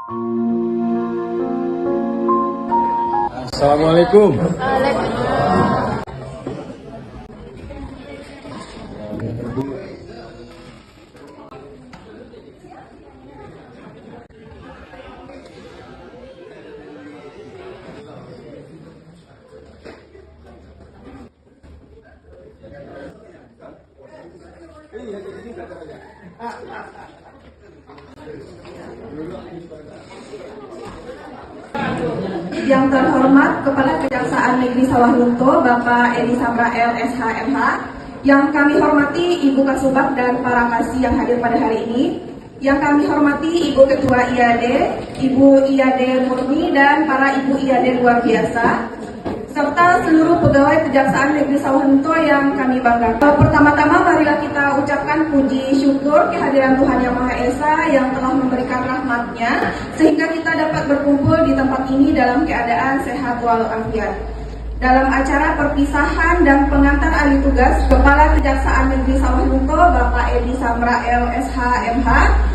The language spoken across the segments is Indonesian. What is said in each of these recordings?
Assalamualaikum. Yang terhormat Kepala Kejaksaan Negeri Sawah Lunto, Bapak Edi Samrael SH.MH, yang kami hormati Ibu Kasubag dan para kasih yang hadir pada hari ini, yang kami hormati Ibu Ketua IAD, Ibu IAD Murni dan para Ibu IAD luar biasa, serta seluruh pegawai Kejaksaan Negeri Sawah Lunto yang kami banggakan. Pertama-tama marilah kita ucapkan puji syukur kehadiran Tuhan Yang Maha Esa yang telah memberikan rahmat-Nya sehingga kita dapat berkumpul di tempat ini dalam keadaan sehat walafiat. Dalam acara perpisahan dan pengantar alih tugas, Kepala Kejaksaan Negeri Sawah Lunto Bapak Edi Samrael SH.MH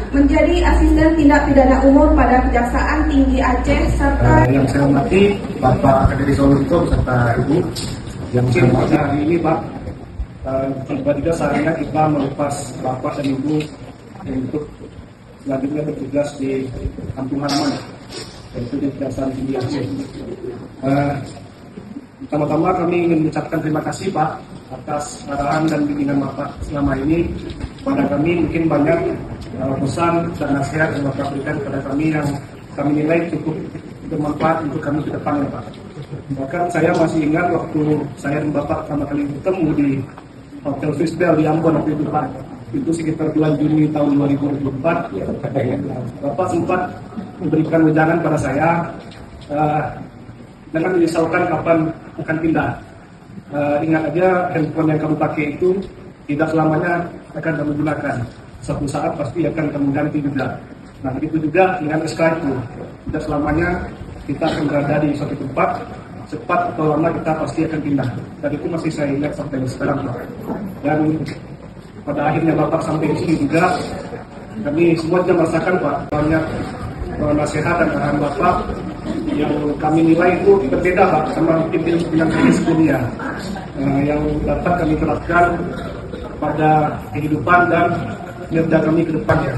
menjadi Asisten Tindak Pidana Umum pada Kejaksaan Tinggi Aceh serta yang saya hormati Bapak Edi Sawah Lunto beserta Ibu. Yang saya hormati hari ini Pak, tiba-tiba saatnya kita melepas Bapak dan Ibu untuk selanjutnya bertugas di kampung halaman, yaitu di Kejaksaan Tinggi Aceh. Pertama-tama kami ingin mengucapkan terima kasih Pak atas arahan dan bimbingan Bapak selama ini pada kami. Mungkin banyak pesan dan nasihat yang Bapak berikan kepada kami yang kami nilai cukup bermanfaat untuk kami ke depannya Pak. Bahkan saya masih ingat waktu saya dan Bapak pertama kali bertemu di Hotel Swissbell di Ambon waktu itu Pak. Itu sekitar bulan Juni tahun 2024. Bapak sempat memberikan wejangan pada saya dengan menyesalkan kapan akan pindah. Ingat aja, handphone yang kamu pakai itu tidak selamanya akan kamu gunakan. Suatu saat pasti akan kamu ganti juga. Nah begitu juga dengan SK itu, tidak selamanya kita akan berada di suatu tempat. Cepat atau lama kita pasti akan pindah. Dan itu masih saya ingat sampai sekarang Pak. Dan pada akhirnya Bapak sampai di sini juga, kami semua juga merasakan Pak banyak nasihat dan arahan Bapak yang kami nilai itu berbeda Pak sama pimpinan sebelumnya, yang dapat kami terapkan pada kehidupan dan kinerja kami ke depannya.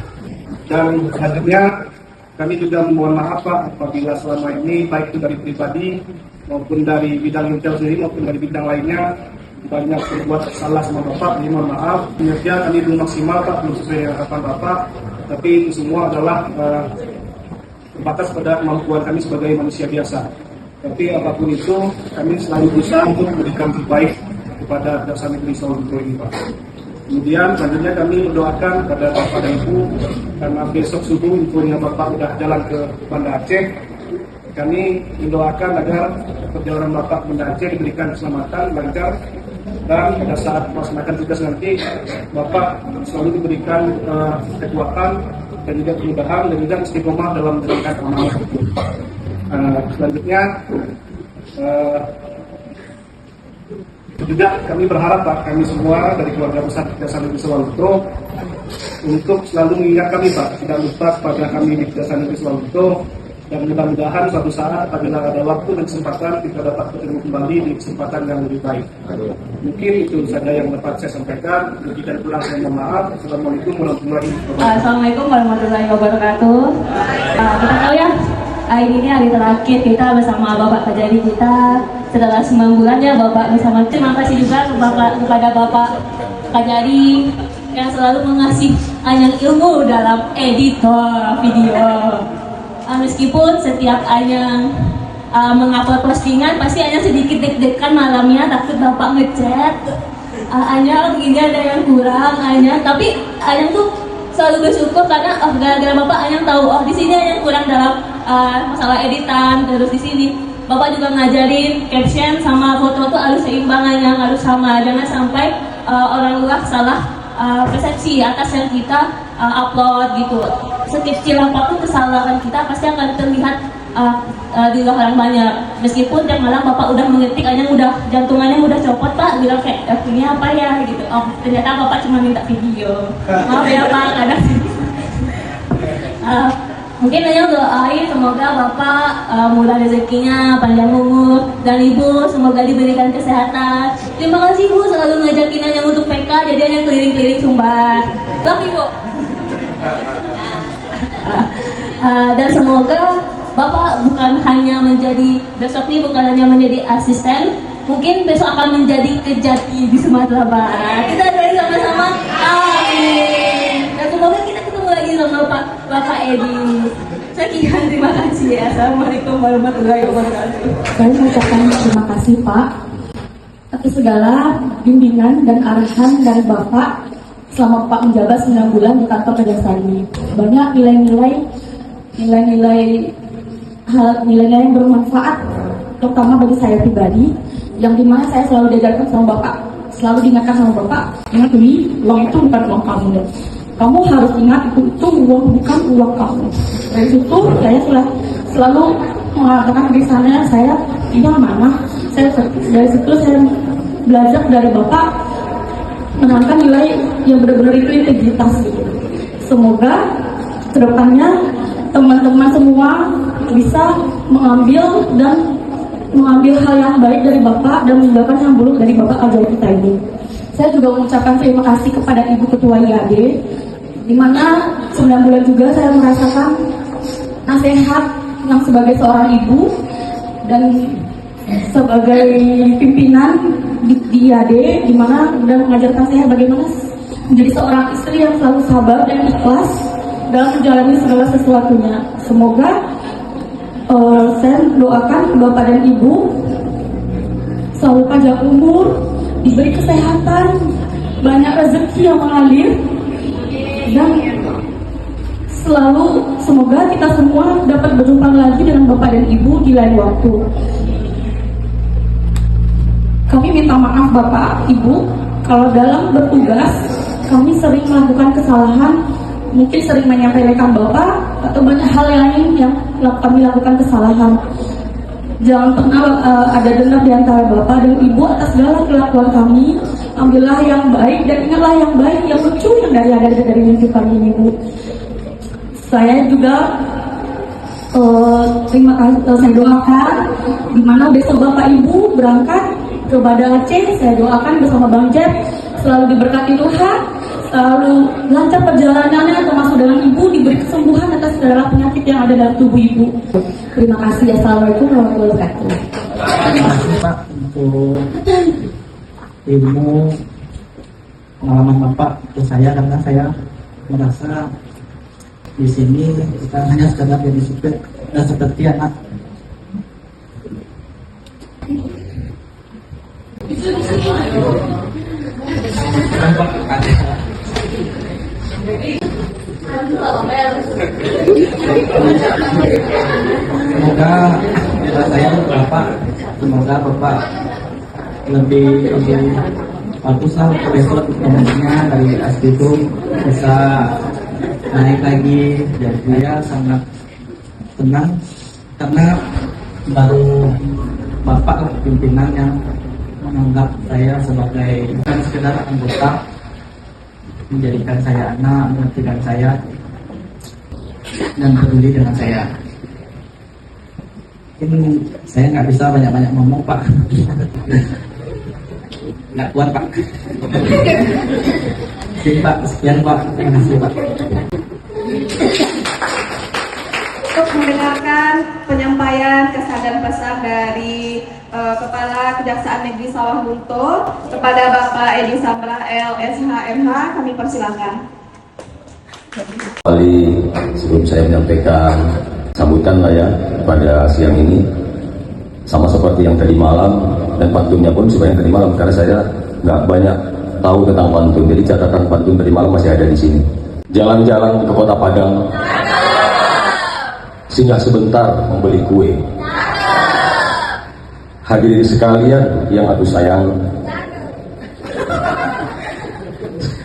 Dan akhirnya kami juga mohon maaf Pak apabila selama ini baik itu dari pribadi maupun dari bidang intel sendiri maupun dari bidang lainnya banyak berbuat salah sama Bapak. Jadi mohon maaf, kinerja kami belum maksimal Pak, belum sesuai harapan Bapak, tapi itu semua adalah terbatas pada kemampuan kami sebagai manusia biasa. Tapi apapun itu, kami selalu berusaha untuk memberikan terbaik kepada Kejaksaan Negeri Sawah Lunto ini Pak. Kemudian selanjutnya kami mendoakan kepada Bapak dan Ibu, karena besok subuh infonya Bapak sudah jalan ke Banda Aceh. Kami mendoakan agar perjalanan Bapak ke Banda Aceh diberikan keselamatan, lancar, dan pada saat melaksanakan tugas nanti Bapak selalu diberikan kekuatan dan juga kemudahan dan juga istiqomah dalam menjalankan amanah itu. Selanjutnya juga kami berharap Pak, kami semua dari keluarga besar Kejaksaan Negeri Sawah Lunto untuk selalu mengingat kami Pak, tidak lupa kepada kami di Kejaksaan Negeri Sawah Lunto, dan mudah-mudahan suatu saat apabila ada waktu dan kesempatan kita dapat bertemu kembali di kesempatan yang lebih baik. Mungkin itu saja yang dapat saya sampaikan. Lebih dan kurang saya mohon maaf. Assalamualaikum warahmatullahi wabarakatuh. Assalamualaikum warahmatullahi wabarakatuh. Kita tahu ya, ini hari terakhir kita bersama Bapak Kajari kita setelah 9 bulan ya Bapak bersama. Terima kasih juga kepada Bapak Kajari yang selalu mengasih banyak ilmu dalam editor video. Meskipun setiap Anyang mengupload postingan pasti Anyang sedikit deg-degan malamnya, takut Bapak ngechat Anyang ini ada yang kurang Anyang, tapi Anyang tuh selalu bersyukur karena gara-gara Bapak Anyang tahu di sini Anyang kurang dalam masalah editan. Terus di sini Bapak juga ngajarin caption sama foto tuh harus seimbang, Anyang harus sama, jangan sampai orang luar salah persepsi atas yang kita upload gitu. Sekecil apapun kesalahan kita pasti akan terlihat di luar orang banyak. Meskipun tiap malam Bapak udah mengetik, Anyang udah jantungannya udah copot Pak, bilang kayak ini apa ya gitu. Oh ternyata Bapak cuma minta video. Maaf ya Pak, kadang Mungkin hanya doain semoga Bapak murah rezekinya, panjang umur, dan Ibu semoga diberikan kesehatan. Terima kasih Bu selalu ngajakin hanya untuk PK, jadi hanya keliling-keliling Sumbar. Love Ibu. Dan semoga Bapak bukan hanya menjadi, besok ini bukan hanya menjadi asisten, mungkin besok akan menjadi kejati di Sumatera Barat. Kita doain sama-sama, amin. Dan semoga kita ketemu lagi sama Bapak Edi. Sekian, terima kasih ya. Assalamualaikum warahmatullahi wabarakatuh. Saya mengucapkan terima kasih Pak atas segala bimbingan dan arahan dari Bapak selama Pak menjabat 9 bulan di kantor Kejaksaan ini. Banyak nilai-nilai yang bermanfaat, terutama bagi saya pribadi, yang dimana saya selalu diajarkan sama Bapak, selalu diingatkan sama Bapak, ingat ini, uang itu bukan uang kamu. Kamu harus ingat itu uang bukan uang kamu. Dari situ saya selalu mengatakan di sana saya yang mana. Dari situ saya belajar dari Bapak menanamkan nilai yang benar-benar itu integritas. Semoga kedepannya teman-teman semua bisa mengambil hal yang baik dari Bapak dan meninggalkan yang buruk dari Bapak ajaib kita ini. Saya juga mengucapkan terima kasih kepada Ibu Ketua IAD, di mana 9 bulan juga saya merasakan nasihat yang sebagai seorang ibu dan sebagai pimpinan di IAD, di mana sudah mengajarkan saya bagaimana menjadi seorang istri yang selalu sabar dan ikhlas dalam menjalani segala sesuatunya. Semoga saya doakan Bapak dan Ibu selalu panjang umur, diberi kesehatan, banyak rezeki yang mengalir, dan selalu semoga kita semua dapat berjumpa lagi dengan Bapak dan Ibu di lain waktu. Kami minta maaf Bapak, Ibu, kalau dalam bertugas kami sering melakukan kesalahan, mungkin sering menyampaikan Bapak atau banyak hal lain yang kami lakukan kesalahan. Jangan pernah ada dendam di antara Bapak dan Ibu atas segala kelakuan kami. Ambillah yang baik dan ingatlah yang baik, yang lucu yang dari mimpi kami ini, Bu. Saya juga terima kasih, saya doakan di mana besok Bapak Ibu berangkat ke Banda Aceh. Saya doakan bersama Bang Jeb selalu diberkati Tuhan, selalu lancar perjalanannya, termasuk dengan Ibu diberi kesembuhan atas segala penyakit yang ada dalam tubuh Ibu. Terima kasih. Assalamualaikum warahmatullahi wabarakatuh. Terima kasih Pak untuk ilmu pengalaman Bapak ke saya, karena saya merasa di sini kita hanya sekedar jadi supir dan seperti anak. Semoga saya Bapak, semoga Bapak lebih bagus lah besok komennya dari SD itu bisa naik lagi. Jadi saya sangat senang karena baru Bapak pimpinan yang menganggap saya sebagai bukan sekedar anggota, menjadikan saya anak, mengertikan saya dan peduli dengan saya. Mungkin saya nggak bisa banyak-banyak ngomong Pak, nggak kuat Pak. Sekian Pak, terima kasih Pak. Untuk mendengarkan penyampaian kesan dan pesan dari Kepala Kejaksaan Negeri Sawah Lunto kepada Bapak Edi Samra LSH MH, kami persilakan. Kembali sebelum saya menyampaikan sambutan lah ya pada siang ini, sama seperti yang tadi malam, dan pantunnya pun seperti yang tadi malam, karena saya nggak banyak tahu tentang pantun, jadi catatan pantun tadi malam masih ada di sini. Jalan-jalan ke Kota Padang, singgah sebentar membeli kue. Hadirin sekalian yang aku sayang,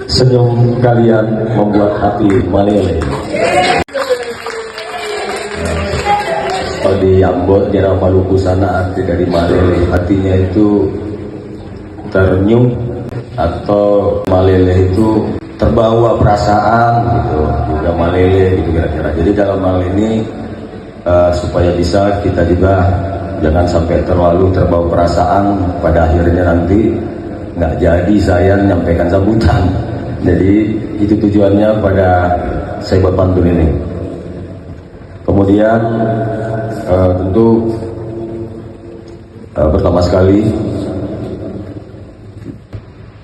senyum kalian membuat hati meleleh. Kalau di Ambon, daerah Maluku sana, arti dari meleleh, hatinya itu ternyum, atau meleleh itu terbawa perasaan gitu, juga meleleh gitu kira-kira. Jadi dalam hal ini supaya bisa kita juga jangan sampai terlalu terbawa perasaan, pada akhirnya nanti nggak jadi saya menyampaikan sambutan. Jadi itu tujuannya pada saya buat pantun ini. Kemudian tentu pertama sekali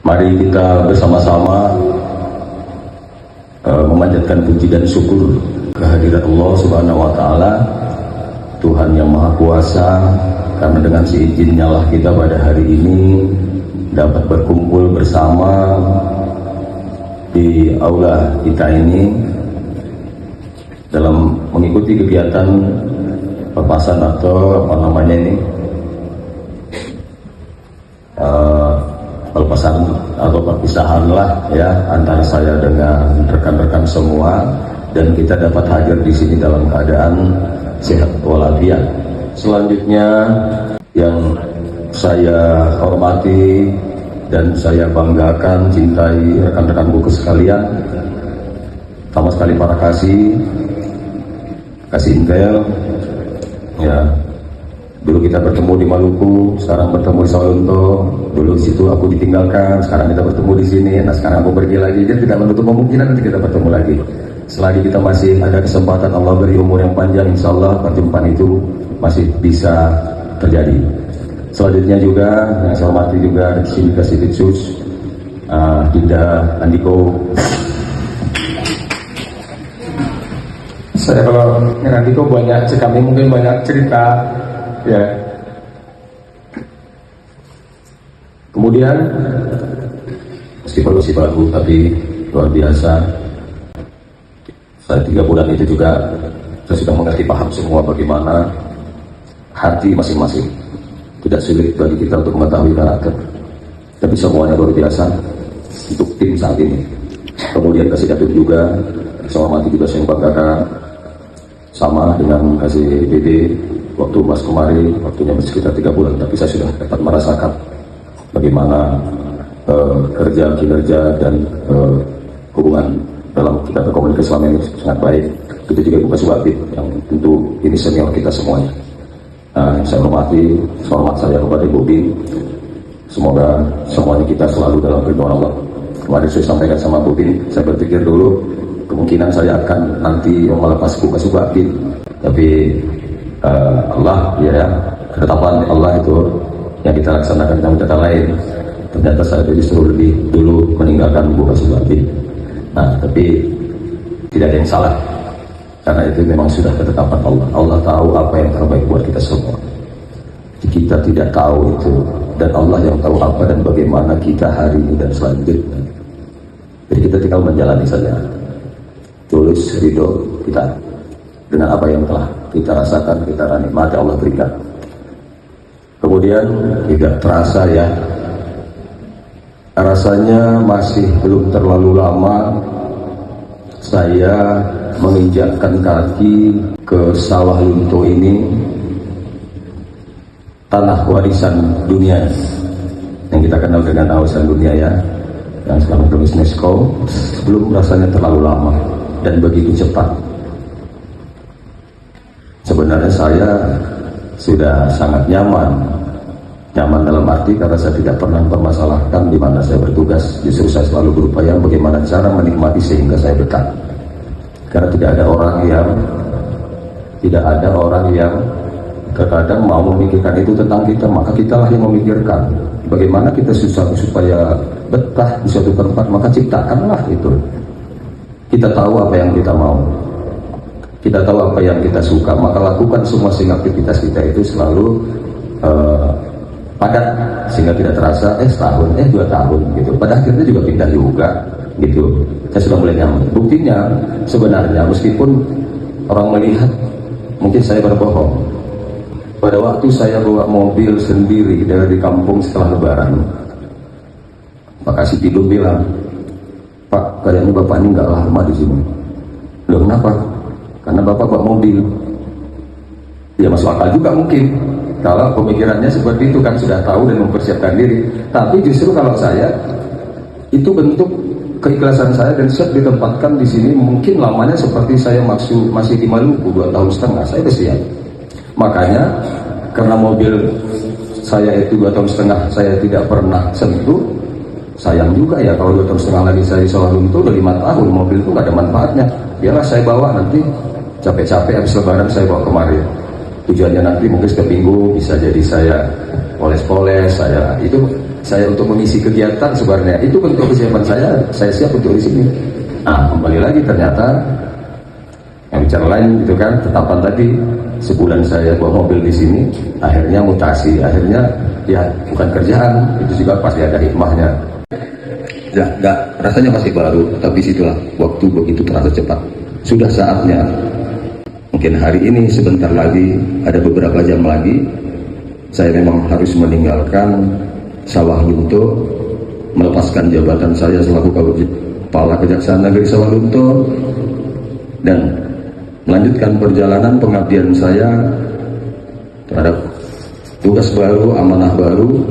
mari kita bersama-sama memanjatkan puji dan syukur kehadirat Allah Subhanahu wa Ta'ala, Tuhan yang Maha Kuasa, karena dengan seizinnya lah kita pada hari ini dapat berkumpul bersama di aula kita ini dalam mengikuti kegiatan pelepasan atau apa namanya ini pelepasan atau perpisahan lah ya antara saya dengan rekan-rekan semua, dan kita dapat hadir di sini dalam keadaan sehat walafiat. Selanjutnya yang saya hormati dan saya banggakan, cintai rekan-rekan buku sekalian, pertama sekali para kasih Intel ya. Dulu kita bertemu di Maluku, sekarang bertemu di Sawalunto. Dulu di situ aku ditinggalkan, sekarang kita bertemu di sini. Nah sekarang aku pergi lagi, jadi tidak menutup kemungkinan nanti kita bertemu lagi. Selagi kita masih ada kesempatan, Allah beri umur yang panjang, insya Allah perjumpaan itu masih bisa terjadi. Selanjutnya juga yang saya hormati juga di sini Kasih Ditsus Dinda Andiko. Saya kalau dengan Andiko banyak sekali, mungkin banyak cerita ya. Kemudian meskipun masih baru tapi luar biasa. Saya 3 bulan itu juga saya sudah mengerti, paham semua bagaimana hati masing-masing. Tidak sulit bagi kita untuk mengetahui karakter, tapi semuanya luar biasa untuk tim saat ini. Kemudian Kasih Datuk juga, saya hormati juga, saya banggakan sama dengan Kasih BD. Waktu Mas kemarin, waktunya sekitar 3 bulan, tapi saya sudah dapat merasakan bagaimana kerja, kinerja, dan hubungan dalam kita berkomunikasi selama ini sangat baik. Itu juga Ibu Kasih Wabid, yang tentu ini senior kita semuanya. Saya hormati, hormat saya kepada Ibu Bin. Semoga semuanya kita selalu dalam ridhoan Allah. Kemarin saya sampaikan sama Bu Bin, saya berpikir dulu kemungkinan saya akan nanti melepas Bu Kasih Wabid, tapi Allah ya, ketetapan Allah itu yang kita laksanakan dengan kata lain. Ternyata saya disuruh lebih dulu meninggalkan Bu Kasih Wabid. Nah, tapi tidak ada yang salah, karena itu memang sudah ketetapan Allah. Allah tahu apa yang terbaik buat kita semua. Kita tidak tahu itu, dan Allah yang tahu apa dan bagaimana kita hari ini dan selanjutnya. Jadi kita tinggal menjalani saja, tulus ridho kita dengan apa yang telah kita rasakan, kita nikmati Allah berikan. Kemudian tidak terasa ya, rasanya masih belum terlalu lama saya menginjakkan kaki ke Sawah Lunto ini, tanah warisan dunia yang kita kenal dengan warisan dunia ya, yang sekarang tulis UNESCO. Belum rasanya terlalu lama dan begitu cepat. Sebenarnya saya sudah sangat nyaman dalam arti karena saya tidak pernah mempermasalahkan di mana saya bertugas. Justru saya selalu berupaya bagaimana cara menikmati sehingga saya betah. Karena tidak ada orang yang terkadang mau memikirkan itu tentang kita, maka kitalah yang memikirkan bagaimana kita susah supaya betah di suatu tempat, maka ciptakanlah itu. Kita tahu apa yang kita mau, kita tahu apa yang kita suka, maka lakukan semua sehingga aktivitas kita itu selalu padat, sehingga tidak terasa setahun, 2 tahun gitu. Pada akhirnya juga pindah juga gitu. Saya sudah mulai nyaman. Buktinya sebenarnya meskipun orang melihat mungkin saya berbohong, pada waktu saya bawa mobil sendiri dari kampung setelah Lebaran, Pak Kasih Tidur bilang, Pak, kayaknya Bapak ini nggak lama di sini. Loh, kenapa? Karena Bapak bawa mobil. Ya masuk akal juga mungkin kalau pemikirannya seperti itu, kan sudah tahu dan mempersiapkan diri. Tapi justru kalau saya, itu bentuk keikhlasan saya dan siap ditempatkan di sini. Mungkin lamanya seperti saya masih di Maluku 2,5 tahun, saya udah siap. Makanya karena mobil saya itu 2,5 tahun saya tidak pernah sentuh, sayang juga ya kalau 2,5 tahun lagi saya di Sawalunto udah 5 tahun, mobil itu gak ada manfaatnya. Biarlah saya bawa nanti, capek-capek habis lebaran saya bawa kemari. Tujuannya nanti mungkin setiap minggu bisa jadi saya poles-poles, saya untuk mengisi kegiatan sebenarnya. Itu bentuk kesiapan saya siap untuk di sini. Nah, kembali lagi ternyata yang bicara lain gitu kan, tetapan tadi sebulan saya bawa mobil di sini, akhirnya mutasi, akhirnya ya bukan kerjaan, itu juga pasti ada hikmahnya. Ya, rasanya masih baru, tapi situlah waktu begitu terasa cepat. Sudah saatnya, mungkin hari ini sebentar lagi, ada beberapa jam lagi, saya memang harus meninggalkan Sawalunto, melepaskan jabatan saya selaku Kepala Kejaksaan Negeri Sawalunto, dan melanjutkan perjalanan pengabdian saya terhadap tugas baru, amanah baru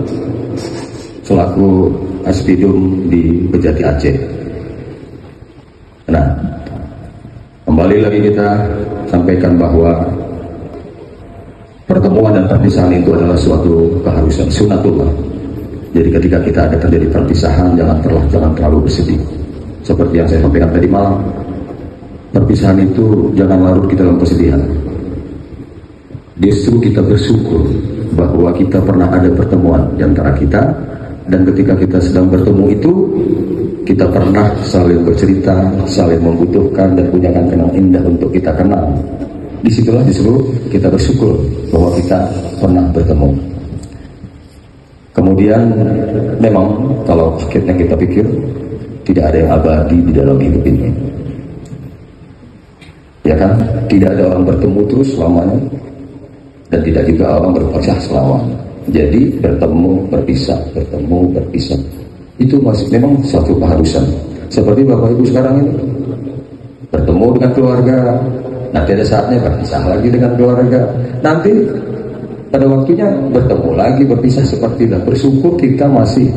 selaku Aspidum di Kejati Aceh. Nah, kembali lagi kita sampaikan bahwa pertemuan dan perpisahan itu adalah suatu keharusan, sunatullah. Jadi ketika kita ada terjadi perpisahan, jangan terlalu bersedih. Seperti yang saya sampaikan tadi malam, perpisahan itu jangan larut kita dalam kesedihan. Justru kita bersyukur bahwa kita pernah ada pertemuan di antara kita, dan ketika kita sedang bertemu itu, kita pernah saling bercerita, saling membutuhkan, dan punya kenangan indah untuk kita kenal. Disitulah justru kita bersyukur bahwa kita pernah bertemu. Kemudian memang kalau akhirnya kita pikir, tidak ada yang abadi di dalam hidup ini. Ya kan, tidak ada orang bertemu terus selamanya, dan tidak juga orang berpisah selamanya. Jadi bertemu, berpisah, itu masih memang suatu keharusan. Seperti Bapak Ibu sekarang ini bertemu dengan keluarga, nanti ada saatnya berpisah lagi dengan keluarga, nanti pada waktunya bertemu lagi, berpisah. Seperti itu. Bersyukur kita masih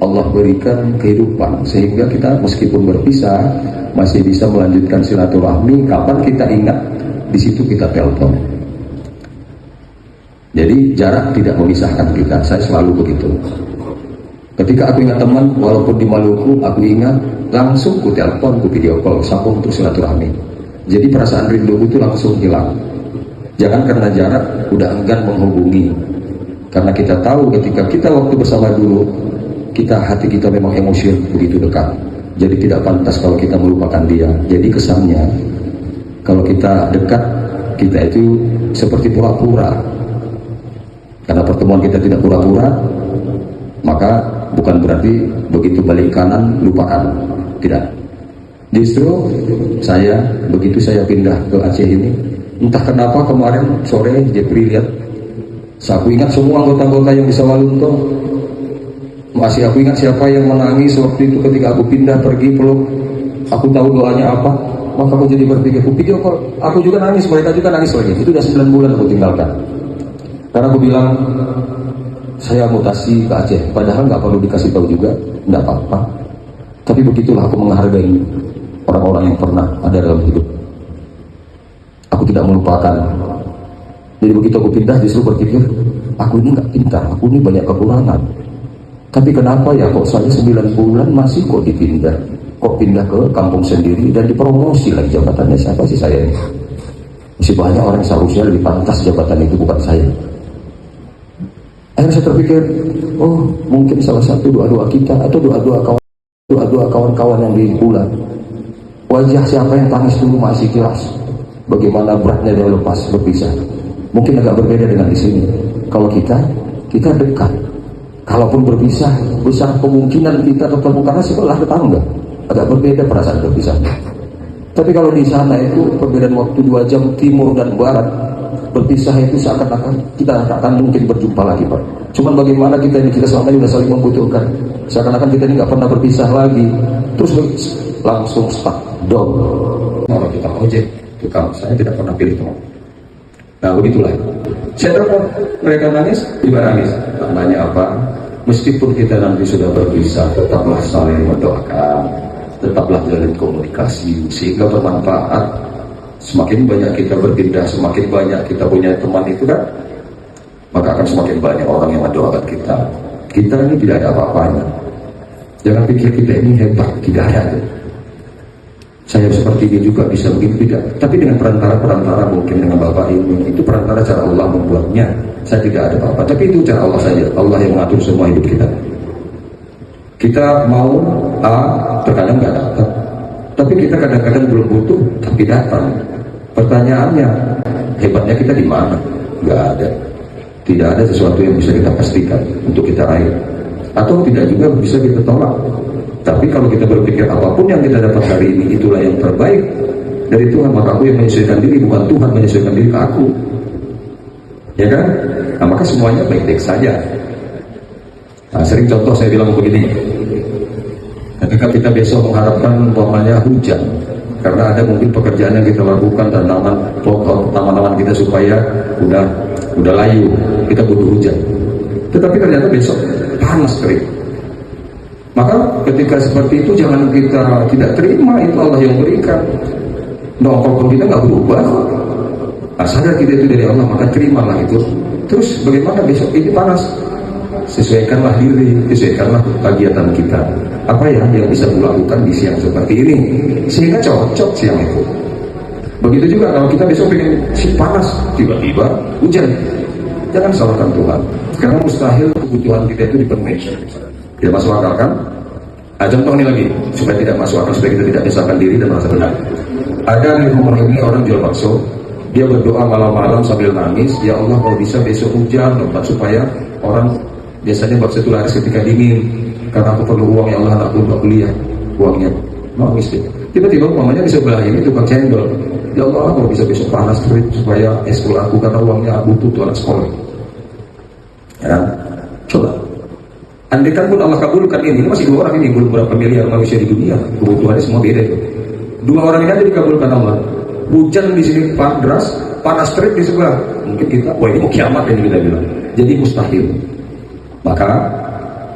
Allah berikan kehidupan, sehingga kita meskipun berpisah masih bisa melanjutkan silaturahmi. Kapan kita ingat, di situ kita telepon. Jadi jarak tidak memisahkan kita. Saya selalu begitu. Ketika aku ingat teman, walaupun di Maluku, aku ingat, langsung ku telepon, ku video call, sambung untuk silaturahmi. Jadi perasaan rindu itu langsung hilang. Jangan karena jarak udah enggan menghubungi. Karena kita tahu ketika kita waktu bersama dulu, hati kita memang emosi begitu dekat. Jadi tidak pantas kalau kita melupakan dia. Jadi kesannya kalau kita dekat, kita itu seperti pura-pura. Karena pertemuan kita tidak pura-pura, maka bukan berarti begitu balik kanan lupakan. Tidak. Justru begitu saya pindah ke Aceh ini, entah kenapa kemarin sore Jepri lihat, aku ingat semua anggota-anggota yang di Sawalunto. Masih aku ingat siapa yang menangis waktu itu ketika aku pindah pergi peluk. Aku tahu doanya apa, maka aku jadi berpikir, aku juga nangis, mereka juga nangis lagi. Itu udah 9 bulan aku tinggalkan. Karena aku bilang, saya mutasi ke Aceh, padahal nggak perlu dikasih tahu juga, nggak apa-apa. Tapi begitulah aku menghargai orang-orang yang pernah ada dalam hidup. Aku tidak melupakan. Jadi begitu aku pindah, justru berpikir, aku ini nggak pintar, aku ini banyak kekurangan. Tapi kenapa ya kok saya 9 bulan masih kok dipindah? Kok pindah ke kampung sendiri dan dipromosi lagi jabatannya? Siapa sih saya ini? Masih banyak orang yang seharusnya lebih pantas jabatan itu, bukan saya. Akhirnya saya terpikir, oh mungkin salah satu doa-doa kita atau doa-doa kawan-kawan yang di bulan. Wajah siapa yang tangis dulu masih jelas. Bagaimana beratnya dia lepas berpisah. Mungkin agak berbeda dengan di sini. Kalau kita dekat. Kalaupun berpisah, besar kemungkinan kita ketemu karena sebelah tetangga. Agak berbeda perasaan berpisahnya. Tapi kalau di sana itu perbedaan waktu 2 jam timur dan barat, berpisah itu seakan-akan kita akan mungkin berjumpa lagi, Pak. Cuman bagaimana kita selama ini sudah saling membutuhkan. Seakan-akan kita ini nggak pernah berpisah lagi. Terus langsung stuck down. Kalau kita ojek, saya tidak pernah pilih teman. Nah begitulah. Saya telepon, mereka nangis, juga nangis. Tandanya apa? Meskipun kita nanti sudah berpisah, tetaplah saling mendoakan. tetaplah jalin komunikasi sehingga bermanfaat. Semakin banyak kita berpindah, semakin banyak kita punya teman itu kan, maka akan semakin banyak orang yang mendoakan kita. Kita ini tidak ada apa-apanya. Jangan pikir kita ini hebat, tidak ada. Saya seperti ini juga bisa begitu, tidak. Tapi dengan perantara mungkin dengan Bapak ini, itu perantara cara Allah membuatnya. Saya tidak ada apa-apa, tapi itu cara Allah saja. Allah yang mengatur semua hidup kita. Kita mau A, terkadang nggak dapat. Tapi kita kadang-kadang belum butuh, tapi datang. Pertanyaannya, hebatnya kita di mana? Nggak ada. Tidak ada sesuatu yang bisa kita pastikan untuk kita raih. Atau tidak juga bisa kita tolak. Tapi kalau kita berpikir apapun yang kita dapat hari ini itulah yang terbaik dari Tuhan, maka aku yang menyesuaikan diri, bukan Tuhan menyesuaikan diri ke aku. Ya kan? Nah, maka semuanya baik-baik saja. Nah, sering contoh saya bilang begini, ketika kita besok mengharapkan umpamanya hujan, karena ada mungkin pekerjaan yang kita lakukan, tanaman kita supaya udah layu, kita butuh hujan. Tetapi ternyata besok panas kering. Maka ketika seperti itu jangan kita tidak terima, itu Allah yang berikan. Nongkrong pun kita nggak berubah. Nah, sadar kita itu dari Allah, maka terimalah itu. Terus bagaimana besok ini panas? Sesuaikanlah diri, sesuaikanlah kegiatan kita. Apa ya yang bisa dilakukan di siang seperti ini sehingga cocok siang itu. Begitu juga kalau kita besok pengen panas, tiba-tiba hujan, jangan salahkan Tuhan, karena mustahil kebutuhan kita itu dipenuhi. Tidak masuk akal kan? Nah, contoh ini lagi supaya tidak masuk akal, supaya kita tidak menyalahkan diri dan merasa benar. Ada di rumah ini orang jual bakso, dia berdoa malam-malam sambil nangis, ya Allah kalau bisa besok hujan lebat supaya orang, biasanya bakso itu laris ketika dingin, karena aku perlu uang, ya Allah anakku untuk beli ya uangnya, nangis deh. Tiba-tiba umpamanya di sebelah ini tukang cendol, ya Allah kalau bisa besok panas terik supaya eskul aku karena uangnya butuh tuh anak sekolah. Ya, coba. Andaikan pun Allah kabulkan ini masih dua orang ini, belum berapa miliar manusia di dunia, kebutuhannya semua beda itu. Dua orang ini aja dikabulkan Allah. Hujan di sini deras, panas terik di sebelah. Mungkin kita, wah ini mau kiamat ini kita bilang. Jadi mustahil. Maka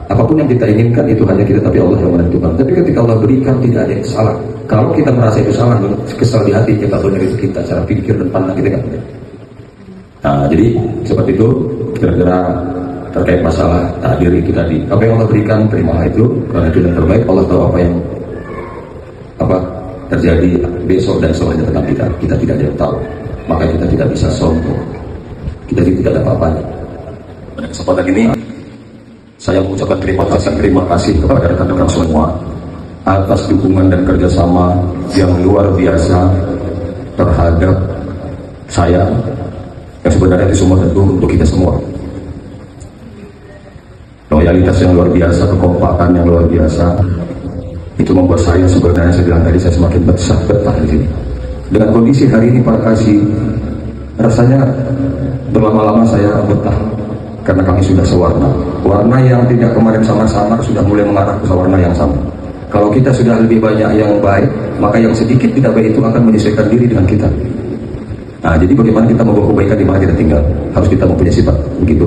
apapun yang kita inginkan itu hanya kita, tapi Allah yang menentukan. Tapi ketika Allah berikan tidak ada yang salah. Kalau kita merasa itu salah, kesal di hati kita, benar itu kita, cara pikir dan pandang kita kan. Nah, jadi seperti itu kira-kira terkait masalah takdir itu tadi. Apa yang Allah berikan, terimalah itu, karena itu yang terbaik. Allah tahu apa yang terjadi besok dan selanjutnya tentang kita. Kita tidak ada yang tahu, maka kita tidak bisa sombong. Kita tidak ada apa-apanya. Pada kesempatan ini saya mengucapkan terima kasih kepada rekan-rekan semua atas dukungan dan kerjasama yang luar biasa terhadap saya, yang sebenarnya itu semua tentu untuk kita semua. Loyalitas yang luar biasa, kekompakan yang luar biasa, itu membuat saya sebenarnya, saya bilang tadi, saya semakin betah di sini. Dengan kondisi hari ini Pak Kasih, rasanya berlama-lama saya betah karena kami sudah sewarna. Warna yang tidak kemarin samar-samar sudah mulai mengarah ke warna yang sama. Kalau kita sudah lebih banyak yang baik, maka yang sedikit tidak baik itu akan menyesuaikan diri dengan kita. Nah, jadi bagaimana kita membawa kebaikan di mana kita tinggal? Harus kita mempunyai sifat begitu.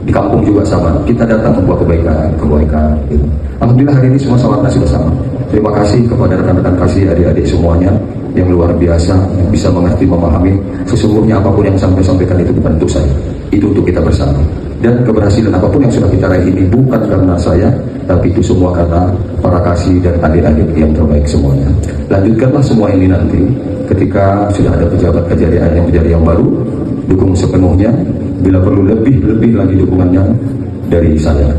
Di kampung juga sama, kita datang membawa kebaikan gitu. Alhamdulillah hari ini semua sahabatnya sudah sama. Terima kasih kepada rekan-rekan kasih, adik-adik semuanya yang luar biasa, yang bisa mengerti, memahami. Sesungguhnya apapun yang sampaikan itu bukan untuk saya, itu untuk kita bersama. Dan keberhasilan apapun yang sudah kita raih ini bukan karena saya, tapi itu semua karena para kasih dan adik-adik yang terbaik semuanya. Lanjutkanlah semua ini nanti ketika sudah ada pejabat kejayaan yang menjadi yang baru, dukung sepenuhnya. Bila perlu lebih lagi dukungannya dari saya.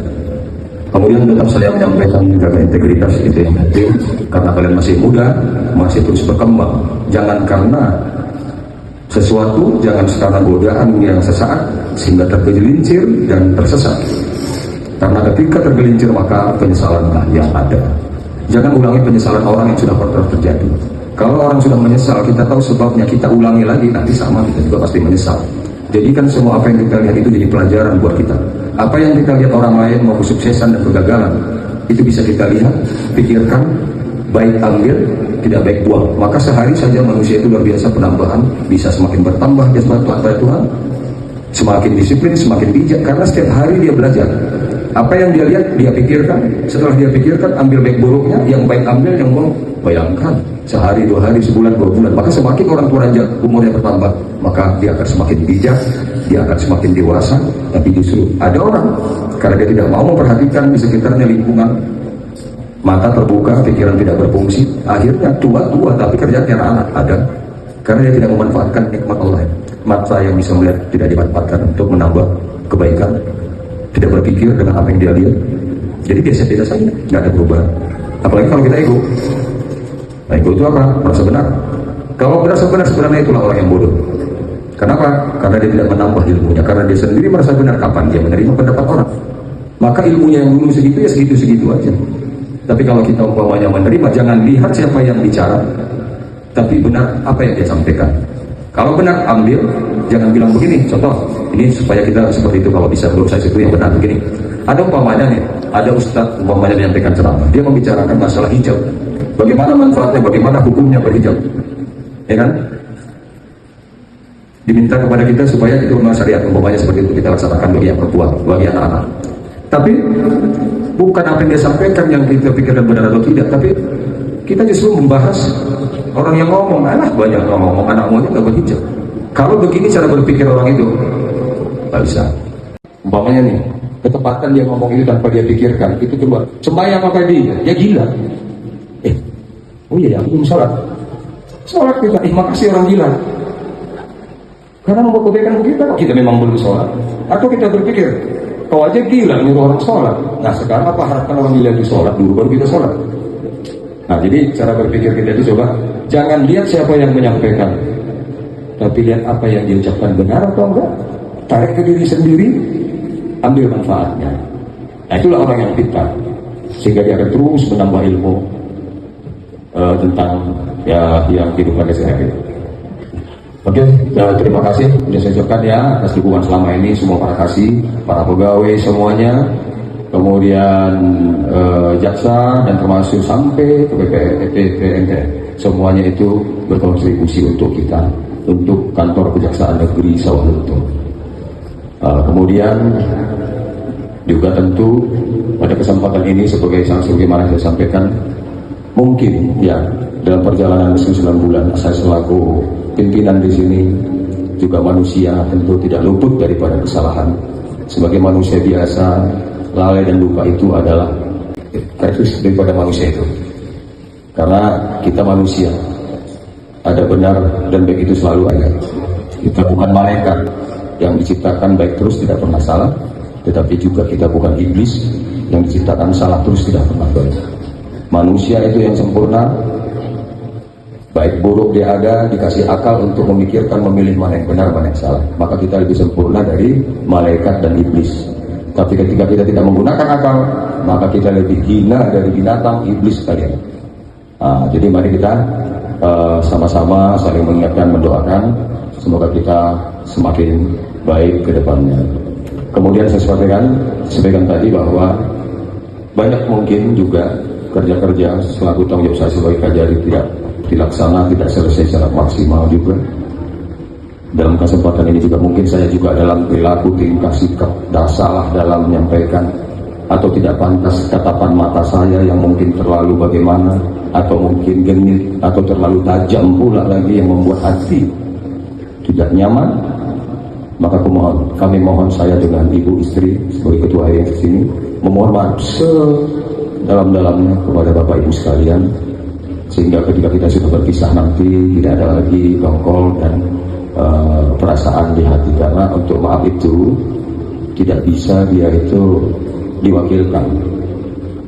Kemudian tetap saya menyampaikan menjaga integritas itu yang penting, karena kalian masih muda, masih terus berkembang. Jangan karena sesuatu, jangan karena godaan yang sesaat sehingga tergelincir dan tersesat. Karena ketika tergelincir maka penyesalanlah yang ada. Jangan ulangi penyesalan orang yang sudah pernah terjadi. Kalau orang sudah menyesal, kita tahu sebabnya, kita ulangi lagi, nanti sama kita juga pasti menyesal. Jadikan semua apa yang kita lihat itu jadi pelajaran buat kita. Apa yang kita lihat orang lain mau kesuksesan dan kegagalan, itu bisa kita lihat, pikirkan, baik ambil, tidak baik buang. Maka sehari saja manusia itu luar biasa penambahan, bisa semakin bertambah kepada Tuhan, semakin disiplin, semakin bijak, karena setiap hari dia belajar. Apa yang dia lihat, dia pikirkan. Setelah dia pikirkan, ambil baik buruknya, yang baik ambil, yang buruk bayangkan. Sehari, 2 hari, sebulan, 2 bulan. Maka semakin orang tua umurnya bertambah, maka dia akan semakin bijak, dia akan semakin dewasa. Tapi justru ada orang, karena dia tidak mau memperhatikan di sekitarnya lingkungan, mata terbuka, pikiran tidak berfungsi, akhirnya tua-tua tapi kerjanya anak ada. Karena dia tidak memanfaatkan nikmat Allah. Mata yang bisa melihat tidak dimanfaatkan untuk menambah kebaikan, tidak berpikir dengan apa yang dia lihat. Jadi biasa-biasa saja, nggak ada perubahan. Apalagi kalau kita ego. Nah, ego itu apa? Merasa benar. Kalau merasa benar, sebenarnya itulah orang yang bodoh. Kenapa? Karena dia tidak menambah ilmunya. Karena dia sendiri merasa benar. Kapan dia menerima pendapat orang? Maka ilmunya yang dulu segitu ya segitu-segitu aja. Tapi kalau kita umpamanya menerima, jangan lihat siapa yang bicara, tapi benar apa yang dia sampaikan. Kalau benar, ambil. Jangan bilang begini. Contoh, ini supaya kita seperti itu. Kalau bisa menurut saya itu yang benar begini. Ada umpamanya nih, ada ustadz umpamanya menyampaikan ceramah. Dia membicarakan masalah hijab. Bagaimana manfaatnya, bagaimana hukumnya berhijab. Ya kan? Diminta kepada kita supaya itu syariat umpamanya seperti itu kita laksanakan bagi yang perempuan, bagi anak-anak. Tapi bukan apa yang dia sampaikan yang kita pikirkan benar atau tidak, tapi kita justru membahas orang yang ngomong. Banyak orang ngomong anak maunya nggak berhijab. Kalau begini cara berpikir orang itu nggak bisa. Umpamanya nih, ketepatan dia ngomong itu tanpa dia pikirkan, itu coba sembahyang apa dia? Ya gila. Oh iya, aku belum sholat kita, makasih orang gila. Karena membuat kebaikan kita memang belum sholat. Atau kita berpikir, kau aja gila nyuruh orang sholat. Nah sekarang apa harapkan orang gila itu sholat dulu baru kita sholat? Nah jadi cara berpikir kita itu coba, jangan lihat siapa yang menyampaikan, tapi lihat apa yang diucapkan benar atau enggak. Tarik ke diri sendiri, ambil manfaatnya. Nah itulah orang yang pintar, sehingga dia akan terus menambah ilmu tentang yang kehidupan sehari-hari. Oke, terima kasih sudah saya ucapkan ya atas dukungan selama ini semua para kasih, para pegawai semuanya, kemudian jaksa dan termasuk sampai ke BPNT, semuanya itu berkontribusi untuk kita, untuk kantor Kejaksaan Negeri Sawalunto. Kemudian juga tentu pada kesempatan ini sebagaimana saya sampaikan, mungkin ya dalam perjalanan 9 bulan saya selaku pimpinan di sini juga manusia tentu tidak luput daripada kesalahan. Sebagai manusia biasa, lalai dan lupa itu adalah karakteristik daripada manusia itu. Karena kita manusia, ada benar dan baik itu selalu ada. Kita bukan malaikat yang diciptakan baik terus tidak pernah salah, tetapi juga kita bukan iblis yang diciptakan salah terus tidak pernah baik. Manusia itu yang sempurna, baik buruk dia ada, dikasih akal untuk memikirkan, memilih mana yang benar, mana yang salah. Maka kita lebih sempurna dari malaikat dan iblis. Tapi ketika kita tidak menggunakan akal, maka kita lebih hina dari binatang, iblis sekalian. Jadi mari kita sama-sama saling mengingatkan, mendoakan, semoga kita semakin baik ke depannya. Kemudian saya sampaikan tadi bahwa banyak mungkin juga kerja-kerja selaku tanggung jawab saya sebagai Kajari tidak dilaksana, tidak selesai secara maksimal juga. Dalam kesempatan ini juga mungkin saya juga dalam perilaku, tingkah, sikap, salah dalam menyampaikan atau tidak pantas tatapan mata saya yang mungkin terlalu bagaimana, atau mungkin genit atau terlalu tajam pula lagi yang membuat hati tidak nyaman. Maka kami mohon saya dengan ibu istri sebagai ketua yang di sini memohon maaf sedalam-dalamnya kepada Bapak Ibu sekalian, sehingga ketika kita sudah berpisah nanti tidak ada lagi dongkol dan perasaan di hati, karena untuk maaf itu tidak bisa dia itu diwakilkan.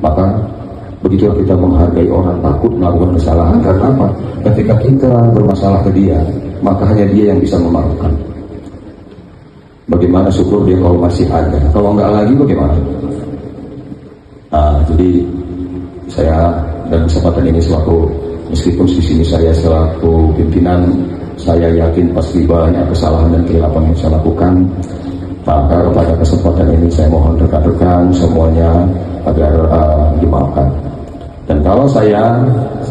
Maka begitulah kita menghargai orang, takut melakukan kesalahan. Karena apa? Ketika kita bermasalah ke dia, maka hanya dia yang bisa memaafkan. Bagaimana syukur dia kalau masih ada, kalau enggak lagi bagaimana? Jadi saya dan kesempatan ini meskipun di sini saya selaku pimpinan, saya yakin pasti banyak kesalahan dan kehilafan yang saya lakukan. Maka pada kesempatan ini saya mohon rekan-rekan semuanya agar dimaafkan. Dan kalau saya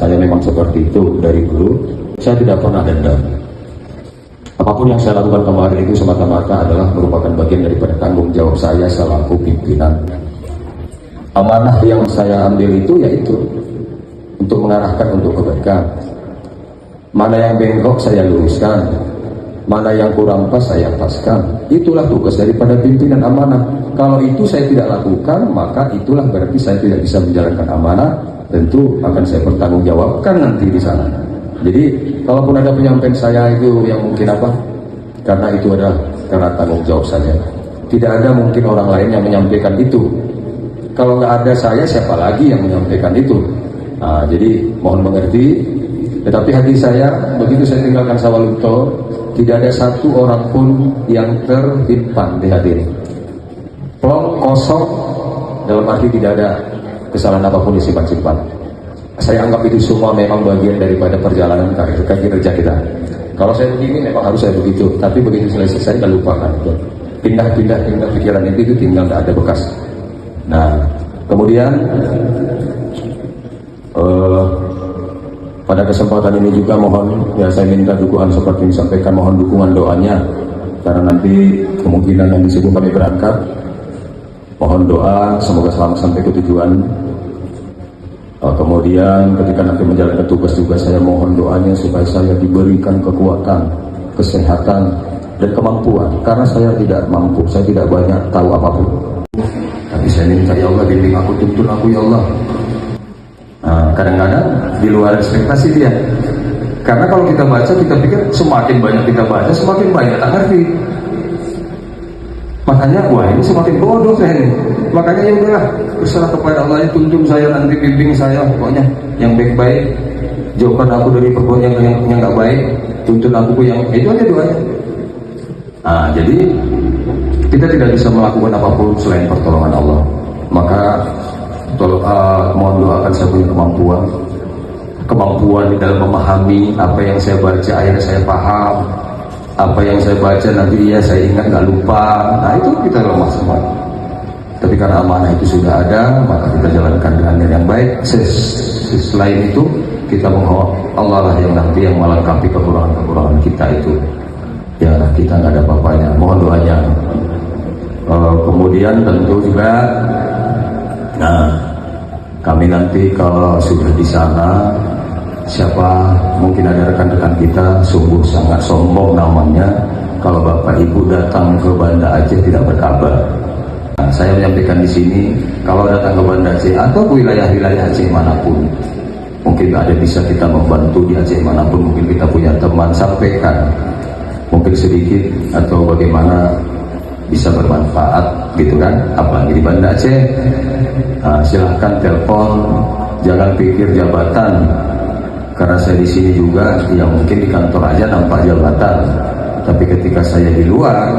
memang seperti itu dari dulu, saya tidak pernah dendam. Apapun yang saya lakukan kemarin itu semata-mata adalah merupakan bagian daripada tanggung jawab saya selaku pimpinan. Amanah yang saya ambil itu yaitu untuk mengarahkan untuk kebaikan. Mana yang bengkok saya luruskan, mana yang kurang pas saya paskan. Itulah tugas daripada pimpinan amanah. Kalau itu saya tidak lakukan, maka itulah berarti saya tidak bisa menjalankan amanah. Tentu akan saya pertanggungjawabkan nanti di sana. Jadi kalaupun ada penyampaian saya itu yang mungkin apa, karena itu adalah karena tanggung jawab saya. Tidak ada mungkin orang lain yang menyampaikan itu. Kalau nggak ada saya, siapa lagi yang menyampaikan itu? Nah, jadi mohon mengerti. Tetapi hati saya, begitu saya tinggalkan Sawalunto, tidak ada satu orang pun yang terhimpan di hati ini. Plong, kosong, dalam arti tidak ada kesalahan apapun disimpan-simpan. Saya anggap itu semua memang bagian daripada perjalanan karir kerja kita. Kalau saya begini memang harus saya begitu, tapi begitu selesai saya tidak lupakan. Pindah pikiran itu tinggal tidak ada bekas. Nah, kemudian pada kesempatan ini juga mohon ya saya minta dukungan seperti yang disampaikan, mohon dukungan doanya karena nanti kemungkinan yang disebut kami berangkat. Mohon doa semoga selamat sampai ke tujuan. Kemudian ketika nanti menjalankan tugas-tugas saya mohon doanya supaya saya diberikan kekuatan, kesehatan dan kemampuan karena saya tidak mampu, saya tidak banyak tahu apapun. Tapi saya minta ya Allah bimbing aku, tuntun aku ya Allah. Kadang-kadang di luar ekspektasi dia. Karena kalau kita baca, kita pikir semakin banyak kita baca, semakin banyak tak ngerti. Makanya, wah ini semakin bodoh saya ini. Makanya ya udahlah, berserah kepada Allah, tuntun saya nanti, bimbing saya, pokoknya yang baik-baik. Jauhkan aku dari perbuatan yang nggak baik, tuntun aku yang itu aja doanya. Jadi kita tidak bisa melakukan apapun selain pertolongan Allah. Maka mohon doakan saya punya kemampuan di dalam memahami apa yang saya baca, akhirnya saya paham. Apa yang saya baca nanti ya saya ingat nggak lupa. Nah itu kita lemah semua. Tapi karena amanah itu sudah ada, maka kita jalankan dengan yang baik. Selain itu kita mohon Allah lah yang nanti yang melengkapi kekurangan kita itu. Ya kita nggak ada apa-apanya. Mohon doanya. Kemudian tentu juga, kami nanti kalau sudah di sana, siapa mungkin ada rekan-rekan kita sungguh sangat sombong namanya kalau Bapak Ibu datang ke Banda Aceh tidak berkabar. Saya menyampaikan di sini kalau datang ke Banda Aceh atau wilayah-wilayah Aceh manapun, mungkin ada bisa kita membantu di Aceh manapun, mungkin kita punya teman, sampaikan mungkin sedikit atau bagaimana bisa bermanfaat gitu kan, apalagi di Banda Aceh. Silahkan telepon, jangan pikir jabatan. Karena saya di sini juga, ya mungkin di kantor aja nampak jabatan, tapi ketika saya di luar,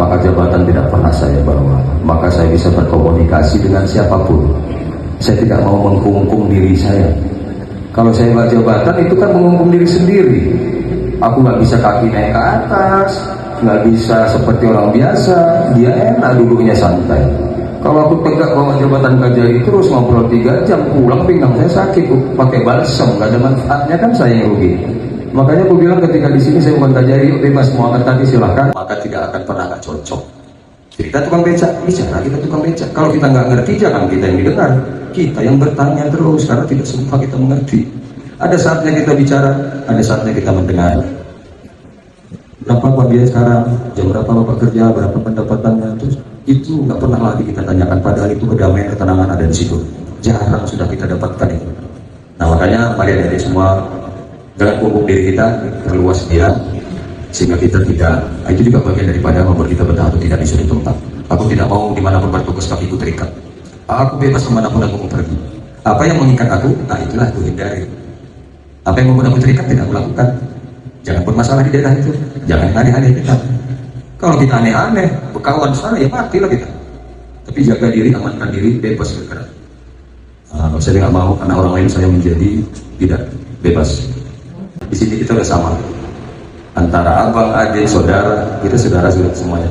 maka jabatan tidak pernah saya bawa. Maka saya bisa berkomunikasi dengan siapapun. Saya tidak mau mengkungkung diri saya. Kalau saya bawa jabatan itu kan mengungkung diri sendiri. Aku nggak bisa kaki naik ke atas, nggak bisa seperti orang biasa. Dia enak duduknya santai. Kalau aku tegak bawa jabatan Kajari terus ngobrol 3 jam, pulang pinggang saya sakit, pakai balsam, nggak ada manfaatnya kan saya yang rugi. Makanya aku bilang ketika di sini saya bukan Kajari, bebas mau angkat kaki silahkan. Maka tidak akan pernah nggak cocok. Kita tukang beca, bicara kita tukang beca. Kalau kita nggak ngerti jangan kita yang didengar, kita yang bertanya terus karena tidak semua kita mengerti. Ada saatnya kita bicara, ada saatnya kita mendengar. Berapa Pak biaya sekarang, jam berapa Bapak kerja, berapa pendapatannya, terus itu nggak pernah lagi kita tanyakan, padahal itu kedamaian, ketenangan ada di situ. Jarang sudah kita dapatkan itu. Nah makanya mari adik semua jangan kungkung diri kita, perluas dia sehingga kita tidak. Itu juga bagian daripada membuat kita betah atau tidak di suatu tempat. Aku tidak mau dimanapun bertugas kakiku terikat. Aku bebas kemanapun aku mau pergi. Apa yang mengikat aku, nah itulah aku hindari. Apa yang membuat aku terikat tidak aku lakukan. Jangan bermasalah di daerah itu, jangan aneh-aneh kita. Kalau kita aneh-aneh, berkawan sana ya matilah kita. Tapi jaga diri, amankan diri, bebas bergerak. Saya nggak mau karena orang lain saya menjadi tidak bebas. Di sini kita udah sama. Antara abang, adik, saudara, kita saudara sudah semuanya.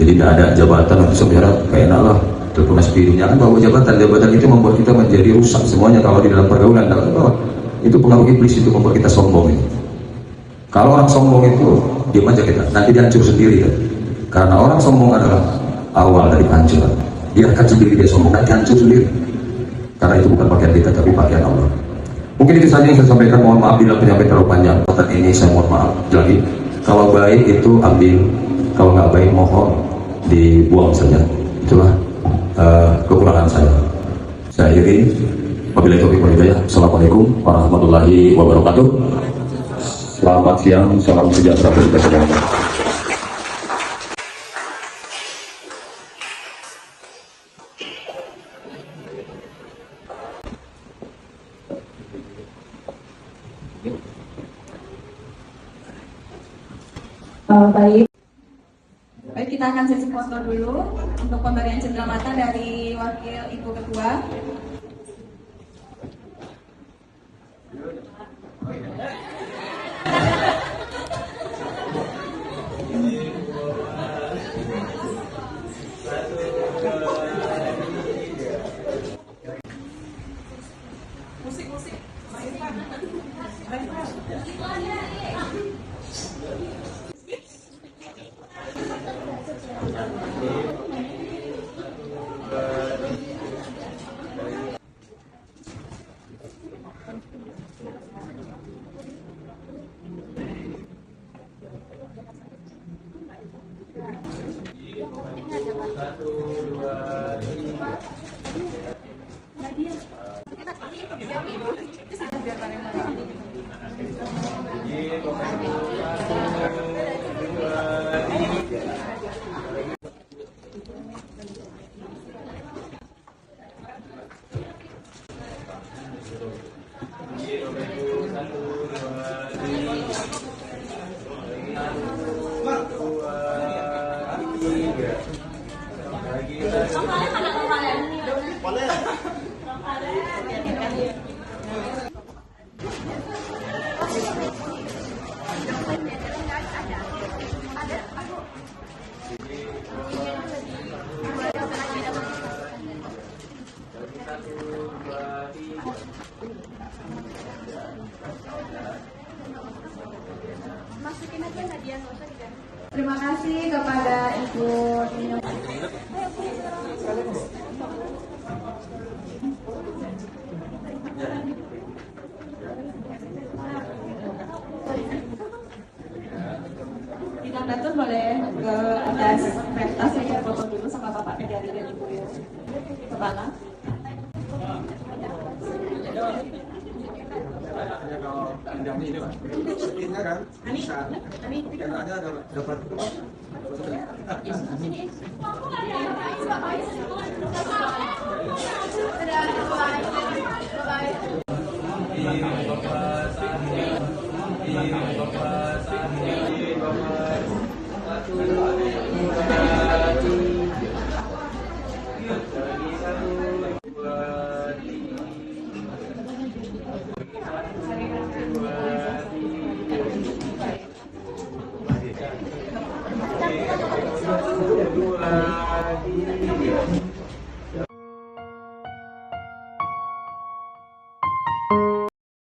Jadi tidak ada jabatan untuk saudara, kayak enak lah. Telepon SPID, jangan bawa jabatan. Jabatan itu membuat kita menjadi rusak semuanya kalau di dalam pergaulan. Itu pengaruh iblis, itu membuat kita sombong itu. Kalau orang sombong itu diam aja kita, nanti dia hancur sendiri kan? Karena orang sombong adalah awal dari kehancuran. biarkan sendiri dia sombong, nanti hancur sendiri. Karena itu bukan pakaian kita, tapi pakaian Allah. Mungkin itu saja yang saya sampaikan. Mohon maaf bila penyampaian terlalu panjang. Saat ini saya mohon maaf lagi. Kalau baik itu ambil, kalau nggak baik mohon dibuang saja. Itulah kekurangan saya. Saya akhiri. Wabillahi taufiq wal hidayah. Assalamualaikum warahmatullahi wabarakatuh. Selamat siang, salam sejahtera bagi kita semua. Baik. Baik, kita akan sesi foto dulu untuk pemberian cenderamata dari Wakil Ibu Ketua. Terima kasih kepada Ibu Nino. Kita Datuk boleh ke atas pentas saya foto dulu sama Bapak Kejari dan Ibu Kepala. Ani.